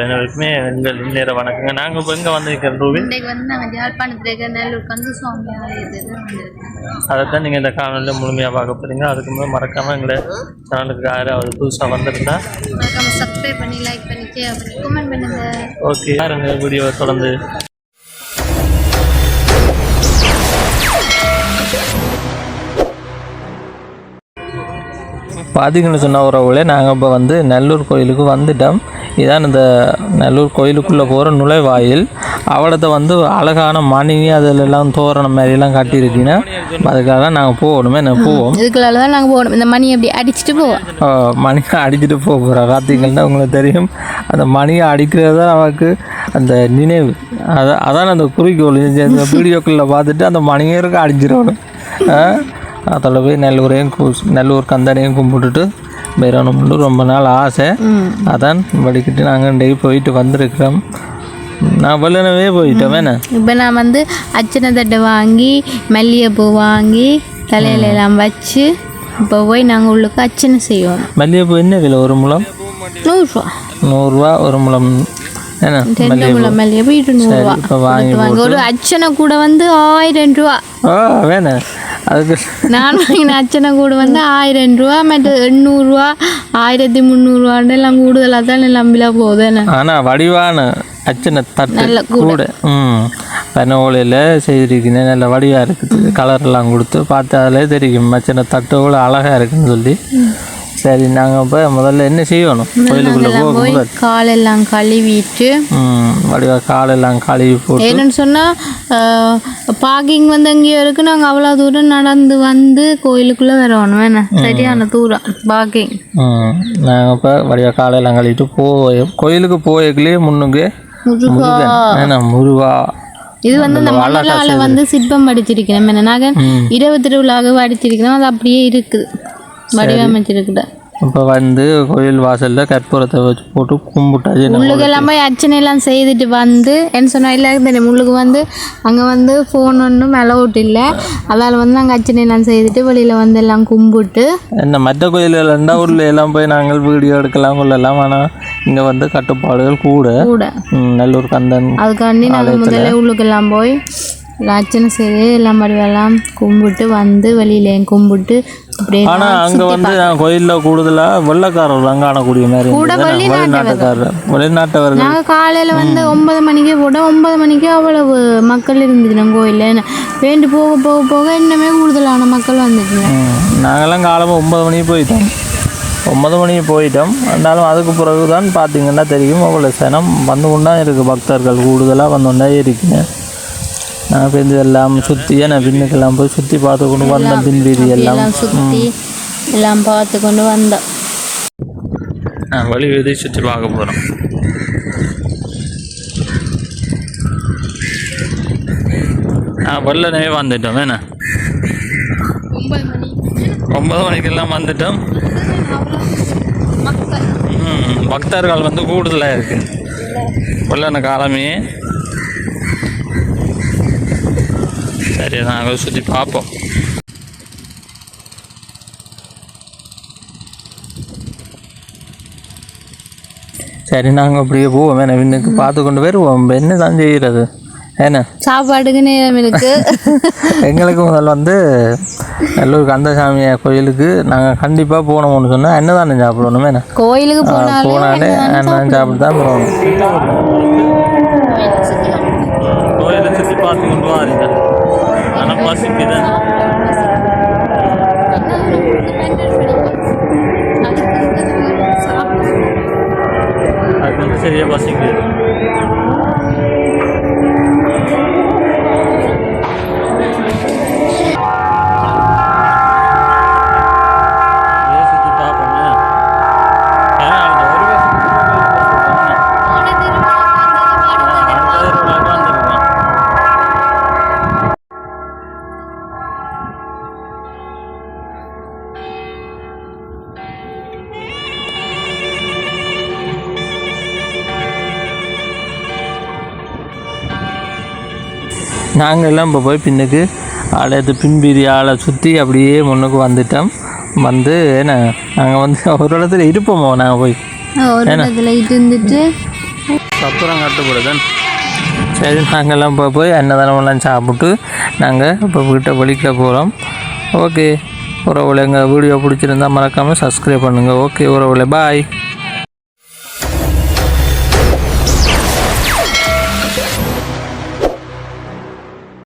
அனைவருக்குமே எங்கள் நேர வணக்கங்க. நாங்கள் இப்போ எங்கே வந்திருக்கிறோம் ரூபி? இன்றைக்கு வந்து நாங்கள் யாழ்ப்பாணத்தில் இருக்கிற நல்லூர் கந்தசுவாமி ஆலயத்துக்கு வந்திருக்கோம். அதைத்தான் நீங்கள் இந்த காணொலியில் முழுமையாக பார்க்க போகிறீங்க. அதுக்கு மேலே மறக்காமல் எங்களை சேனலுக்கு யாராவது புதுசாக வந்திருந்தா மறக்காமல் சப்ஸ்கிரைப் பண்ணி லைக் பண்ணி ஷேர் பண்ணி கமெண்ட் பண்ணுங்கள். ஓகே, யாருங்க வீடியோவை தொடர்ந்து பார்த்தீங்கன்னு சொன்ன உறவுகளே, நாங்கள் இப்போ வந்து நல்லூர் கோயிலுக்கு வந்துட்டோம். இதான் இந்த நல்லூர் கோயிலுக்குள்ளே போகிற நுழைவாயில். அவளத்தை வந்து அழகான மணி அதிலெல்லாம் தோரணம் மாதிரிலாம் கட்டியிருக்கீங்கன்னா அதுக்காக நாங்கள் போகணுமே. நான் போவோம், இதுக்குள்ள தான் நாங்கள் போகணும். இந்த மணி அப்படி அடிச்சுட்டு போவோம். மணியை அடிச்சுட்டு போக போகிறோம். பார்த்தீங்கன்னா உங்களுக்கு தெரியும், அந்த மணியை அடிக்கிறது தான் நமக்கு அந்த நினைவு. அதான் அந்த குறிக்கோள். இந்த வீடியோக்குள்ளே பார்த்துட்டு அந்த மணியை இருக்க அடிச்சிடணும். அதில் போய் நல்லூர் கந்தனையும் கும்பிட்டுட்டு போயிடணும்னு ரொம்ப நாள் ஆசை. அதான் வடிக்கிட்டு நாங்கள் இன்றைக்கு போயிட்டு வந்திருக்கிறோம். நான் வெள்ளனவே போயிட்டோம். வேணா இப்போ நான் வந்து அச்சனை தட்டை வாங்கி மல்லிகைப்பூ வாங்கி தலையில எல்லாம் வச்சு இப்போ போய் நாங்கள் உள்ளுக்கு அச்சனை செய்வோம். மல்லிகைப்பூ என்ன விலை? ஒரு முழம் 100 ரூபா. ஒரு முழம் என்ன? 2 முழம் மல்லிகைப்பூ 200 ரூபா. இப்போ வாங்கி ஒரு அச்சனை கூட வந்து 1000 ரூபா. வேணா அதுக்கு நான் வாங்கின அச்சனை கூட வந்து 1000 ரூபா, மற்ற 800 ரூபா, 1300 ரூபான்னு எல்லாம் கூடுதலாக தான் நம்பில போகுது. ஆனால் வடிவான அச்சனை தட்டு கூட பனோலையில் செய்திருக்கீங்க. நல்ல வடிவாக இருக்குது. கலரெல்லாம் கொடுத்து பார்த்து அதில் தெரியும் அச்சனை தட்டு கூட அழகாக இருக்குன்னு சொல்லி. சரி, நாங்கள் இப்போ முதல்ல என்ன செய்யணும்? கோயிலுக்குள்ளே போய் காலெல்லாம் கழுவிட்டு வடிவா காலெல்லாம் கழுவி போட்டு என்னன்னு சொன்னால் பார்க்கிங் வந்து எங்கேயோ இருக்குது. நாங்கள் அவ்வளோ தூரம் நடந்து வந்து கோயிலுக்குள்ளே வரணும். வேணா சரியான தூரம் பார்க்கிங். நாங்கள் இப்போ வடிவா காலெல்லாம் கழுவிட்டு கோயிலுக்கு போய்க்குள்ளே முன்னுக்கு முருகா. இது வந்து இந்த மணலால் வந்து சிற்பம் அடிச்சிருக்கிறேன். என்ன நாங்கள் 20 திருவிழாக அடிச்சிருக்கிறோம். அது அப்படியே இருக்குது, வடிவமைச்சிருக்குது. இப்போ வந்து கோயில் வாசலில் கற்பூரத்தை வச்சு போட்டு கும்பிட்டாச்சு. முள்ளுக்கு எல்லாம் போய் அர்ச்சனை எல்லாம் செய்துட்டு வந்து என்ன சொன்னால் எல்லாருக்கும் தெரியும், முள்ளுக்கு வந்து அங்கே வந்து ஃபோன் ஒன்றும் அலவுட் இல்லை. அதால் வந்து நாங்கள் அர்ச்சனை எல்லாம் செய்துட்டு வெளியில் வந்து எல்லாம் கும்பிட்டு என்ன மற்ற கோயில்கள் இருந்தால் உள்ள எல்லாம் போய் நாங்கள் வீடியோ எடுக்கலாம் கொள்ளலாம். ஆனால் இங்கே வந்து கட்டுப்பாடுகள் கூட நல்லூர் கந்தன். அதுக்காண்டி நாங்கள் முதல்ல உள்ளுக்கெல்லாம் போய் அர்ச்சனை செய்து எல்லாம் படிவெல்லாம் கும்பிட்டு வந்து வெளியிலேயும் கும்பிட்டு அப்படியே. ஆனால் அங்கே வந்து நான் கோயிலில் கூடுதலாக வெள்ளக்காரர்கள் அங்கே காணக்கூடிய மாதிரி வெளிநாட்டவர்கள். நாங்கள் காலையில் வந்து 9 மணிக்கே போட்டோம். 9 மணிக்கே அவ்வளவு மக்கள் இருந்துச்சுனோம் கோயிலில். வேண்டு போக போக போக இன்னுமே கூடுதலான மக்கள் வந்துச்சுங்க. நாங்கள்லாம் காலமாக 9 மணிக்கு போயிட்டோம். 9 மணிக்கு போயிட்டோம். இருந்தாலும் அதுக்கு பிறகு தான் பார்த்தீங்கன்னா தெரியும் அவ்வளோ சனம் வந்து கொண்டா இருக்குது. பக்தர்கள் கூடுதலாக வந்து கொண்டே இருக்குங்க. நான் இப்போ இதெல்லாம் சுற்றி நான் பின்னுக்கெல்லாம் போய் சுற்றி பார்த்து கொண்டு வந்தேன். பின்வீதி எல்லாம் சுற்றி எல்லாம் பார்த்து கொண்டு வந்தோம். வழி வீதி சுற்றி பார்க்க போகிறோம். வெள்ளனவே வந்துட்டோம். வேணா 9 மணிக்கெல்லாம் வந்துட்டோம். பக்தர்கள் வந்து கூடுதலாக இருக்குது வெள்ளன காலமே. சரி, நாங்கள் சுற்றி பார்ப்போம். சரி, நாங்கள் அப்படியே போவோம். வேணா இன்னைக்கு பார்த்து கொண்டு வருவோம். என்ன தான் செய்கிறது? ஏன்னா சாப்பாடுக்கு நேரம் இருக்கு. எங்களுக்கு முதல்ல வந்து நல்லூர் கந்தசாமி கோயிலுக்கு நாங்கள் கண்டிப்பாக போனோம்னு சொன்னால் என்ன தானே சாப்பிடணும். வேணா கோயிலுக்கு போனாலே என்ன சாப்பிட்டு தான் போகணும். கோயிலை சுற்றி பார்த்து கொண்டு வாரீங்க. ஆனால் பசிக்குதான். அது வந்து சரியாக பசிக்குது. நாங்கள் எல்லாம் இப்போ போய் பின்னுக்கு ஆலயத்து பின்பீதி ஆளை சுற்றி அப்படியே முன்னுக்கு வந்துட்டோம். வந்து ஏன்னா நாங்கள் வந்து ஒரு இடத்துல இருப்போமோ நாங்கள் போய் ஒரு இடத்துல இருந்துட்டு அப்புறம் கட்டுப்படுதன். சரி, நாங்கள்லாம் இப்போ போய் அன்னதானமெல்லாம் சாப்பிட்டு நாங்கள் இப்போ வீட்டை வெளிக்கில் போகிறோம். ஓகே உறவுகளை, எங்கள் வீடியோ பிடிச்சிருந்தா மறக்காமல் சப்ஸ்கிரைப் பண்ணுங்கள். ஓகே உறவுகளை, பாய்.